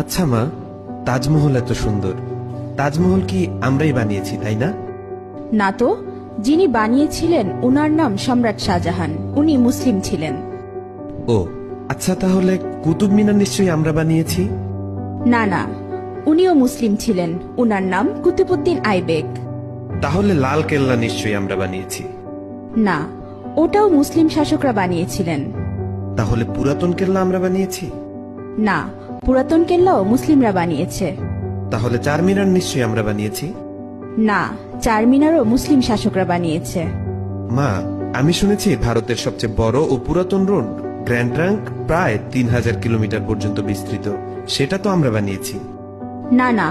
আচ্ছা মা, তাজমহল এত সুন্দর, তাজমহল কি আমরাই বানিয়েছি তাই না? না তো, যিনি বানিয়েছিলেন ওনার নাম সম্রাট শাহজাহান, উনি মুসলিম ছিলেন। ও আচ্ছা, তাহলে কুতুব মিনার নিশ্চয়ই আমরা বানিয়েছি? না না, উনিও মুসলিম ছিলেন, উনার নাম কুতুবউদ্দিন আইবেক। তাহলে লাল কেল্লা নিশ্চয়ই আমরা বানিয়েছি? না, ওটাও মুসলিম শাসকরা বানিয়েছিলেন। তাহলে পুরাতন কেল্লা আমরা বানিয়েছি? না, পুরাতন কেল্লাও মুসলিমরা বানিয়েছে। তাহলে চার মিনার নিশ্চয়ই আমরা বানিয়েছি? না, চারমিনারও মুসলিম শাসকরা বানিয়েছে। মা, আমি শুনেছি ভারতের সবচেয়ে বড় ও পুরাতন রোড গ্র্যান্ড ট্রাঙ্ক প্রায় 3000 কিলোমিটার পর্যন্ত বিস্তৃত, সেটা তো আমরা বানিয়েছি। না না,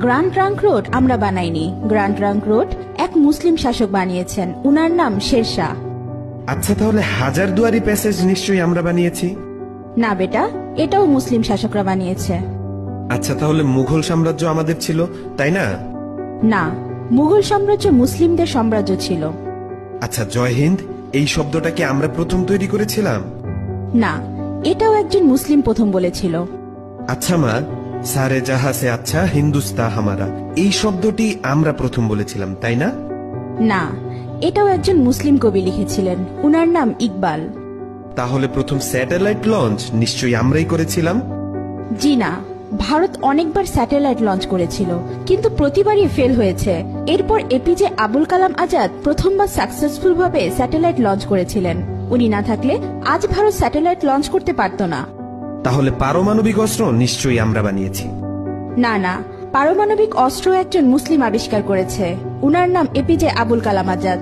গ্র্যান্ড ট্রাঙ্ক রোড আমরা বানাইনি। গ্র্যান্ড ট্রাঙ্ক রোড এক মুসলিম শাসক বানিয়েছেন, উনার নাম শেরশাহ। আচ্ছা, তাহলে হাজারদুয়ারি প্যাসেজ নিশ্চয়ই আমরা বানিয়েছি? না বেটা, এটাও মুসলিম শাসকরা বানিয়েছে। আচ্ছা, তাহলে মুঘল সাম্রাজ্য আমাদের ছিল তাই না? না, মুঘল সাম্রাজ্য মুসলিমদের সাম্রাজ্য ছিল। আচ্ছা, জয় হিন্দ এই শব্দটা কি আমরা প্রথম তৈরি করেছিলাম? না, এটাও একজন মুসলিম প্রথম বলেছিল। আচ্ছা মা, সারে জাহা সে আচ্ছা হিন্দুস্তা হামারা এই শব্দটি আমরা প্রথম বলেছিলাম তাই না? না, এটাও একজন মুসলিম কবি লিখেছিলেন, উনার নাম ইকবাল। তাহলে প্রথম স্যাটেলাইট লঞ্চ নিশ্চয়ই আমরাই করেছিলাম? জি না, ভারত অনেকবার স্যাটেলাইট লঞ্চ করেছিল, কিন্তু প্রতিবারই ফেল হয়েছে। এরপর এপিজে আবুল কালাম আজাদ প্রথমবার সাকসেসফুল ভাবে স্যাটেলাইট লঞ্চ করেছিলেন। উনি না থাকলে আজ ভারত স্যাটেলাইট লঞ্চ করতে পারত না। তাহলে পারমাণবিক অস্ত্র নিশ্চয়ই আমরা বানিয়েছি? না না, পারমাণবিক অস্ত্র একজন মুসলিম আবিষ্কার করেছে, উনার নাম এপিজে আবুল কালাম আজাদ।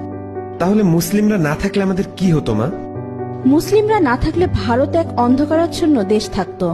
তাহলে মুসলিমরা না থাকলে আমাদের কি হতো মা? মুসলিমরা না থাকলে ভারত এক অন্ধকারাচ্ছন্ন দেশ থাকতো।